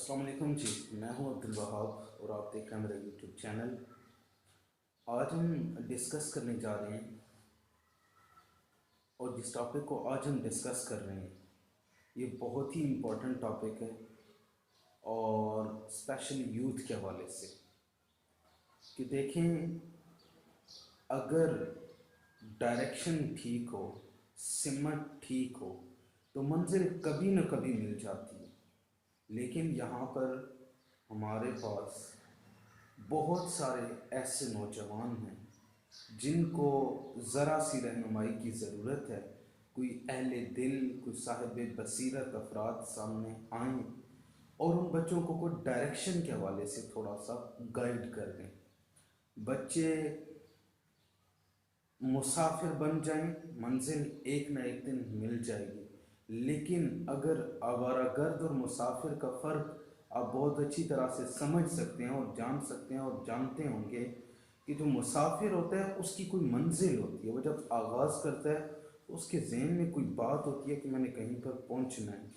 السلام علیکم جی، میں ہوں عبدالوہاب اور آپ دیکھ رہے ہیں میرا یوٹیوب چینل۔ آج ہم ڈسکس کرنے جا رہے ہیں، اور جس ٹاپک کو آج ہم ڈسکس کر رہے ہیں یہ بہت ہی امپورٹنٹ ٹاپک ہے، اور اسپیشلی یوتھ کے حوالے سے کہ دیکھیں، اگر ڈائریکشن ٹھیک ہو، سمت ٹھیک ہو تو منزل کبھی نہ کبھی مل جاتی ہے۔ لیکن یہاں پر ہمارے پاس بہت سارے ایسے نوجوان ہیں جن کو ذرا سی رہنمائی کی ضرورت ہے۔ کوئی اہل دل، کوئی صاحب بصیرت افراد سامنے آئیں اور ان بچوں کو کوئی ڈائریکشن کے حوالے سے تھوڑا سا گائیڈ کر دیں۔ بچے مسافر بن جائیں، منزل ایک نہ ایک دن مل جائے گی، لیکن اگر آوارہ گرد اور مسافر کا فرق آپ بہت اچھی طرح سے سمجھ سکتے ہیں اور جان سکتے ہیں اور جانتے ہوں گے کہ جو مسافر ہوتا ہے اس کی کوئی منزل ہوتی ہے۔ وہ جب آغاز کرتا ہے اس کے ذہن میں کوئی بات ہوتی ہے کہ میں نے کہیں پر پہنچنا ہے،